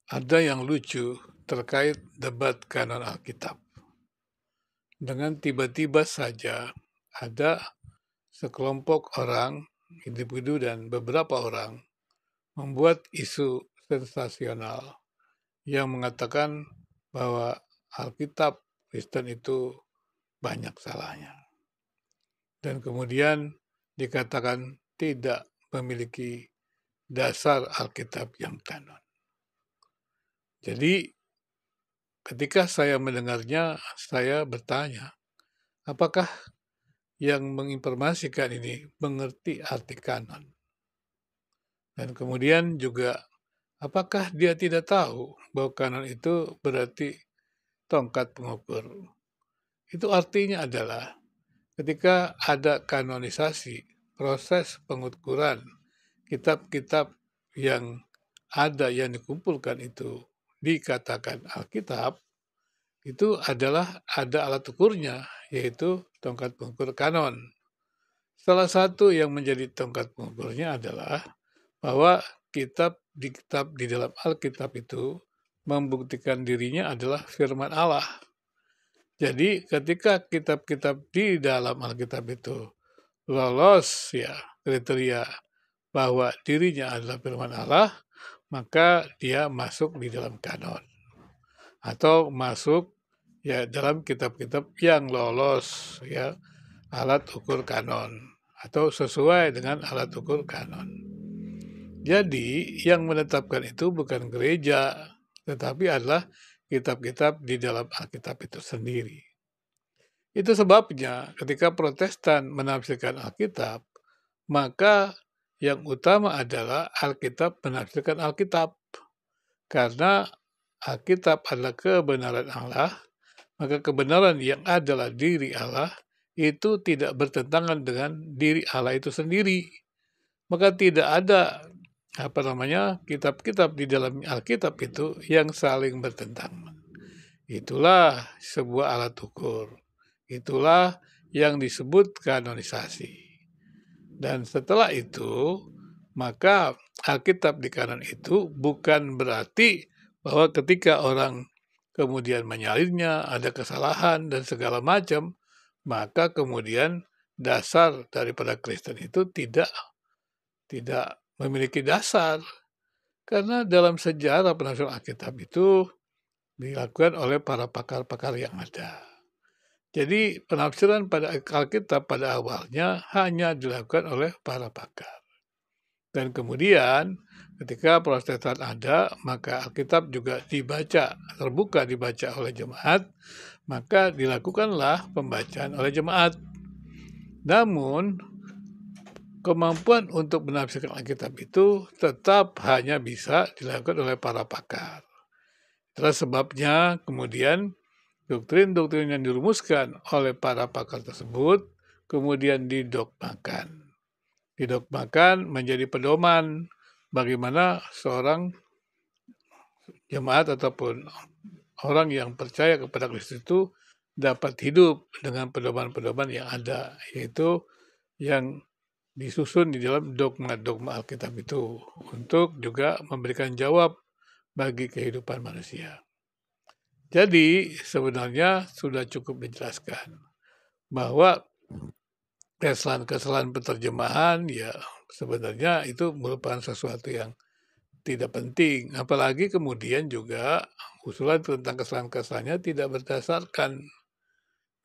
Ada yang lucu terkait debat kanon Alkitab. Dengan tiba-tiba saja ada sekelompok orang, individu dan beberapa orang, membuat isu sensasional yang mengatakan bahwa Alkitab Kristen itu banyak salahnya. Dan kemudian dikatakan tidak memiliki dasar Alkitab yang kanon. Jadi ketika saya mendengarnya, saya bertanya, apakah yang menginformasikan ini mengerti arti kanon? Dan kemudian juga, apakah dia tidak tahu bahwa kanon itu berarti tongkat pengukur? Itu artinya adalah ketika ada kanonisasi, proses pengukuran kitab-kitab yang ada yang dikumpulkan itu dikatakan Alkitab, itu adalah ada alat ukurnya, yaitu tongkat pengukur kanon. Salah satu yang menjadi tongkat pengukurnya adalah bahwa kitab di dalam Alkitab itu membuktikan dirinya adalah firman Allah. Jadi ketika kitab-kitab di dalam Alkitab itu lolos ya kriteria bahwa dirinya adalah firman Allah, maka dia masuk di dalam kanon atau masuk ya dalam kitab-kitab yang lolos ya alat ukur kanon atau sesuai dengan alat ukur kanon. Jadi yang menetapkan itu bukan gereja, tetapi adalah kitab-kitab di dalam Alkitab itu sendiri. Itu sebabnya ketika Protestan menafsirkan Alkitab, maka yang utama adalah Alkitab menafsirkan Alkitab. Karena Alkitab adalah kebenaran Allah, maka kebenaran yang adalah diri Allah itu tidak bertentangan dengan diri Allah itu sendiri. Maka tidak ada kitab-kitab di dalam Alkitab itu yang saling bertentangan. Itulah sebuah alat ukur. Itulah yang disebut kanonisasi. Dan setelah itu, maka Alkitab di kanon itu bukan berarti bahwa ketika orang kemudian menyalinnya, ada kesalahan dan segala macam, maka kemudian dasar daripada Kristen itu tidak memiliki dasar. Karena dalam sejarah penafsiran Alkitab itu dilakukan oleh para pakar-pakar yang ada. Jadi penafsiran pada Alkitab pada awalnya hanya dilakukan oleh para pakar. Dan kemudian ketika Protestan ada, maka Alkitab juga terbuka dibaca oleh jemaat, maka dilakukanlah pembacaan oleh jemaat. Namun, kemampuan untuk menafsirkan Alkitab itu tetap hanya bisa dilakukan oleh para pakar. Itulah sebabnya kemudian doktrin-doktrin yang dirumuskan oleh para pakar tersebut kemudian didogmakan. Didogmakan menjadi pedoman bagaimana seorang jemaat ataupun orang yang percaya kepada Kristus itu dapat hidup dengan pedoman-pedoman yang ada, yaitu yang disusun di dalam dogma-dogma Alkitab itu untuk juga memberikan jawab bagi kehidupan manusia. Jadi sebenarnya sudah cukup dijelaskan bahwa kesalahan-kesalahan penerjemahan ya sebenarnya itu merupakan sesuatu yang tidak penting. Apalagi kemudian juga usulan tentang kesalahan-kesalahannya tidak berdasarkan.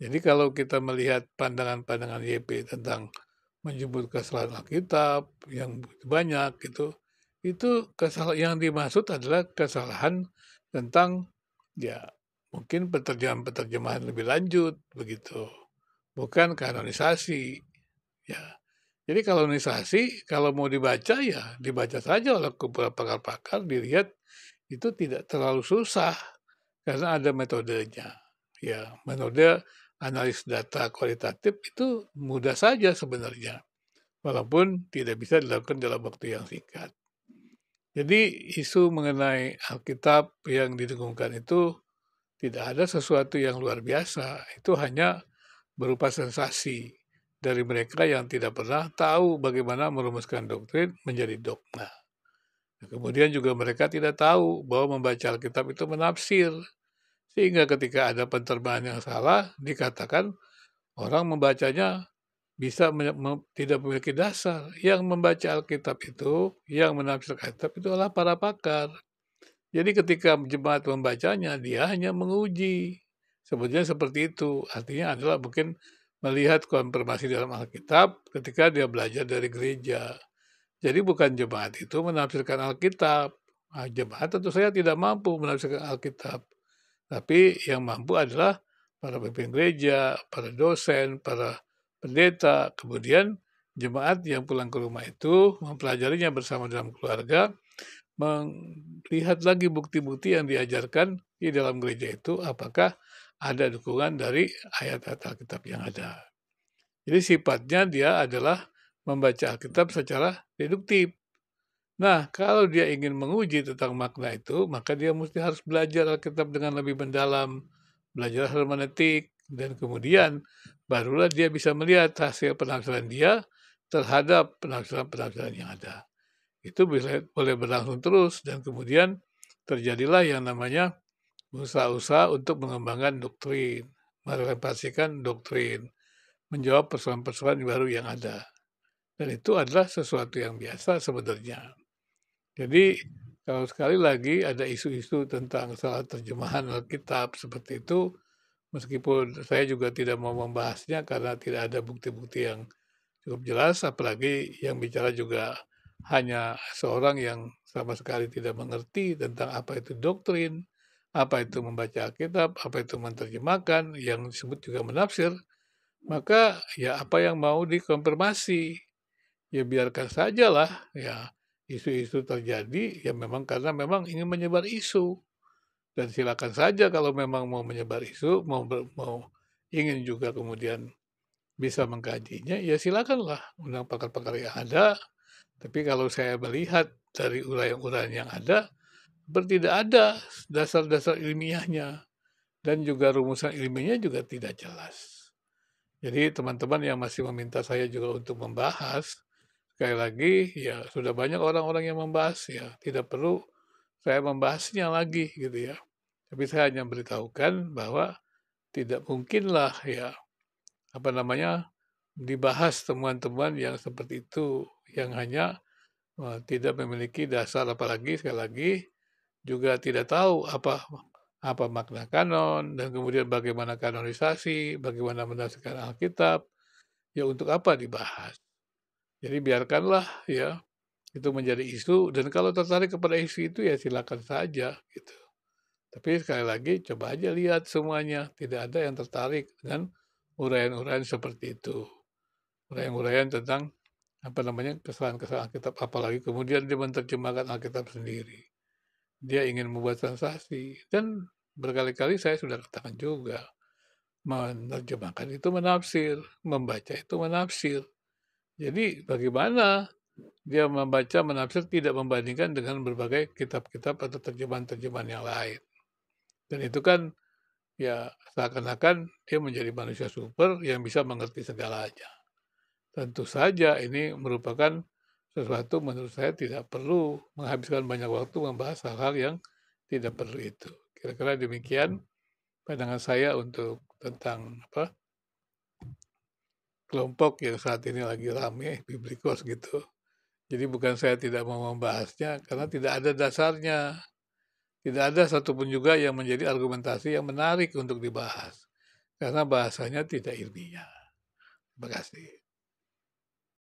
Jadi kalau kita melihat pandangan-pandangan YP tentang menyebut kesalahan Alkitab yang banyak itu kesalahan yang dimaksud adalah kesalahan tentang ya mungkin penerjemahan lebih lanjut begitu, bukan kanonisasi. Ya, jadi kanonisasi kalau mau dibaca ya dibaca saja oleh beberapa pakar, dilihat itu tidak terlalu susah karena ada metodenya. Ya, metode analis data kualitatif itu mudah saja sebenarnya, walaupun tidak bisa dilakukan dalam waktu yang singkat. Jadi isu mengenai Alkitab yang didengungkan itu tidak ada sesuatu yang luar biasa, itu hanya berupa sensasi dari mereka yang tidak pernah tahu bagaimana merumuskan doktrin menjadi dogma. Kemudian juga mereka tidak tahu bahwa membaca Alkitab itu menafsir, sehingga ketika ada penerjemahan yang salah, dikatakan orang membacanya bisa tidak memiliki dasar. Yang membaca Alkitab itu, yang menafsirkan Alkitab itu adalah para pakar. Jadi ketika jemaat membacanya, dia hanya menguji. Sebetulnya seperti itu. Artinya adalah mungkin melihat konfirmasi dalam Alkitab ketika dia belajar dari gereja. Jadi bukan jemaat itu menafsirkan Alkitab. Nah, jemaat tentu saja tidak mampu menafsirkan Alkitab. Tapi yang mampu adalah para pemimpin gereja, para dosen, para pendeta, kemudian jemaat yang pulang ke rumah itu mempelajarinya bersama dalam keluarga, melihat lagi bukti-bukti yang diajarkan di dalam gereja itu, apakah ada dukungan dari ayat-ayat Alkitab yang ada. Jadi sifatnya dia adalah membaca Alkitab secara deduktif. Nah, kalau dia ingin menguji tentang makna itu, maka dia mesti harus belajar Alkitab dengan lebih mendalam, belajar hermeneutik, dan kemudian barulah dia bisa melihat hasil penafsiran dia terhadap penafsiran-penafsiran yang ada. Itu boleh berlangsung terus, dan kemudian terjadilah yang namanya usaha-usaha untuk mengembangkan doktrin, merelevasikan doktrin, menjawab persoalan-persoalan baru yang ada. Dan itu adalah sesuatu yang biasa sebenarnya. Jadi kalau sekali lagi ada isu-isu tentang salah terjemahan Alkitab seperti itu, meskipun saya juga tidak mau membahasnya karena tidak ada bukti-bukti yang cukup jelas, apalagi yang bicara juga hanya seorang yang sama sekali tidak mengerti tentang apa itu doktrin, apa itu membaca Alkitab, apa itu menerjemahkan, yang disebut juga menafsir, maka ya apa yang mau dikonfirmasi, ya biarkan sajalah ya isu-isu terjadi ya memang karena memang ingin menyebar isu, dan silakan saja kalau memang mau menyebar isu, mau ingin juga kemudian bisa mengkajinya, ya silakanlah undang pakar-pakar yang ada. Tapi kalau saya melihat dari uraian-uraian yang ada, tidak ada dasar-dasar ilmiahnya, dan juga rumusan ilmiahnya juga tidak jelas. Jadi teman-teman yang masih meminta saya juga untuk membahas, sekali lagi ya sudah banyak orang-orang yang membahas, ya tidak perlu saya membahasnya lagi gitu ya. Tapi saya hanya beritahukan bahwa tidak mungkinlah ya apa namanya dibahas temuan-temuan yang seperti itu, yang hanya tidak memiliki dasar, apalagi sekali lagi juga tidak tahu apa apa makna kanon, dan kemudian bagaimana kanonisasi, bagaimana menafsirkan Alkitab, ya untuk apa dibahas. Jadi biarkanlah ya itu menjadi isu, dan kalau tertarik kepada isu itu ya silakan saja gitu. Tapi sekali lagi coba aja lihat semuanya, tidak ada yang tertarik dengan uraian-uraian seperti itu. Uraian-uraian tentang apa namanya kesalahan-kesalahan Alkitab, apalagi kemudian dia menerjemahkan Alkitab sendiri. Dia ingin membuat sensasi, dan berkali-kali saya sudah katakan juga, menerjemahkan itu menafsir, membaca itu menafsir. Jadi bagaimana dia membaca menafsir tidak membandingkan dengan berbagai kitab-kitab atau terjemahan-terjemahan yang lain. Dan itu kan ya seakan-akan dia menjadi manusia super yang bisa mengerti segalanya. Tentu saja ini merupakan sesuatu menurut saya tidak perlu menghabiskan banyak waktu membahas hal-hal yang tidak perlu itu. Kira-kira demikian pandangan saya untuk tentang kelompok yang saat ini lagi rame, biblikos gitu. Jadi bukan saya tidak mau membahasnya karena tidak ada dasarnya. Tidak ada satupun juga yang menjadi argumentasi yang menarik untuk dibahas. Karena bahasanya tidak ilmiah. Terima kasih.